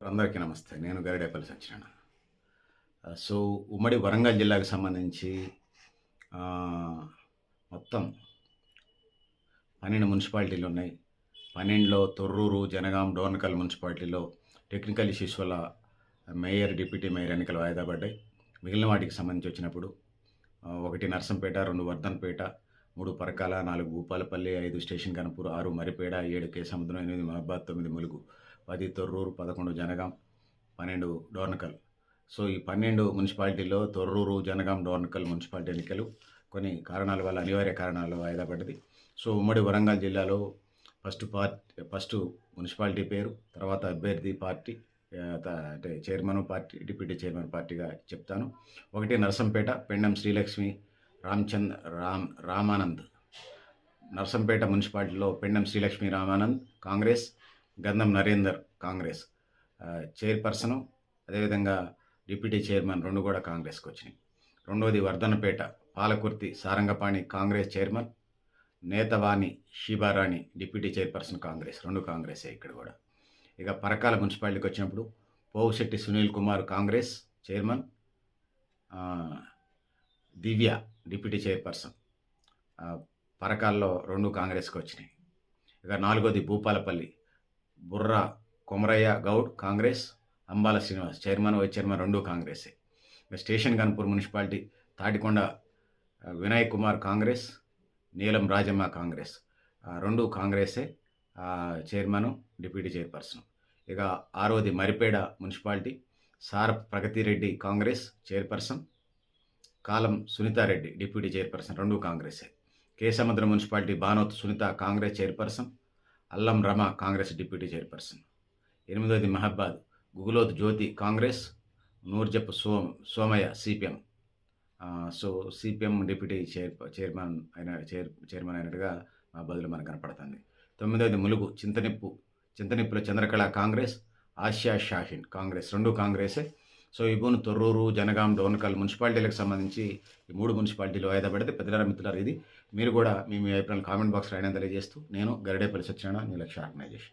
అందరికీ నమస్తే. నేను గరిడేపల్లి సత్యనారాయణ. సో, ఉమ్మడి వరంగల్ జిల్లాకు సంబంధించి ఆహ్, మొత్తం 12 మున్సిపాలిటీలున్నాయి. 12లో తొర్రూరు, జనగాం, డోర్నకల్ మున్సిపాలిటీలో టెక్నికల్ ఇష్యూస్ వల్ల మేయర్, డిప్యూటీ మేయర్ ఎన్నికలు వాయిదా పడ్డాయి. మిగిలిన వాటికి సంబంధించి వచ్చినప్పుడు 1 నర్సంపేట, 2 వర్ధన్పేట, 3 పరకాల, 4 భూపాలపల్లి, 5 స్టేషన్ గన్పూర్, 6 మర్రిపేడ, 7 కేసముద్రం, 8 మహబాద్, 9 ములుగు, 10 తొర్రూరు, 11 జనగాం, 12 డోర్నకల్. సో, ఈ 12 మున్సిపాలిటీల్లో తొర్రూరు, జనగాం, డోర్నకల్ మున్సిపాలిటీ ఎన్నికలు కొన్ని కారణాల వల్ల, అనివార్య కారణాల వల్ల వాయిదా పడ్డది. సో, ఉమ్మడి వరంగల్ జిల్లాలో ఫస్ట్ మున్సిపాలిటీ పేరు, తర్వాత అభ్యర్థి పార్టీ, అంటే చైర్మన్ పార్టీ, డిప్యూటీ చైర్మన్ పార్టీగా చెప్తాను. 1 నర్సంపేట, పెండం శ్రీలక్ష్మి రామానంద్. నర్సంపేట మున్సిపాలిటీలో పెండం శ్రీలక్ష్మి రామానంద్ కాంగ్రెస్, గంధం నరేందర్ కాంగ్రెస్ చైర్పర్సను, అదేవిధంగా డిప్యూటీ చైర్మన్ 2 కూడా కాంగ్రెస్కి వచ్చినాయి. రెండోది Wardhannapet, Palakurthi Sarangapani Congress chairman, Nethavani Shibarani deputy chairperson Congress, 2 కాంగ్రెసే ఇక్కడ కూడా. ఇక పరకాల మున్సిపాలిటీకి వచ్చినప్పుడు Povushetti Sunil Kumar Congress chairman, Divya deputy chairperson. పరకాల్లో 2 కాంగ్రెస్కి వచ్చినాయి. ఇక నాలుగోది Bhupalpally, Burra Komaraiah Goud Congress, Ambala Srinivas chairman, vice chairman 2 కాంగ్రెసే. ఇక స్టేషన్ గన్పూర్ మున్సిపాలిటీ తాటికొండ వినయ్ కుమార్ కాంగ్రెస్, నీలం రాజమ్మ కాంగ్రెస్, 2 కాంగ్రెసే చైర్మను, డిప్యూటీ చైర్పర్సన్. ఇక ఆరోది Maripeda municipality Sarap Pragathi Reddy Congress chairperson, Kalam Sunitha Reddy deputy chairperson, 2 కాంగ్రెసే. Kesamudram municipality Banoth Sunitha Congress chairperson, Allam Rama Congress deputy chairperson. 8ది Mahabad Guguloth Jyothi Congress, Noorjap Somaiah CPM. So, CPM deputy chairman అయినట్టుగా మహబాద్లో మనకు కనపడుతుంది. 9ది ములుగు చింతనిప్పుల చంద్రకళ కాంగ్రెస్, ఆసియా షాహీన్ కాంగ్రెస్, 2 కాంగ్రెసే. సో, ఇబూను తొర్రూరు, జనగాం, డోర్నకల్ మున్సిపాలిటీలకు సంబంధించి ఈ 3 మున్సిపాలిటీలు వాయిదా పడితే పెద్దలారా మిత్రులారా, ఇది మీరు కూడా మీ అభిప్రాయాలు కామెంట్ బాక్స్లో అయినా తెలియజేస్తూ, నేను గరిడేపల్లి సత్యనారాయణ, నీ లక్ష్య ఆర్గనైజేషన్.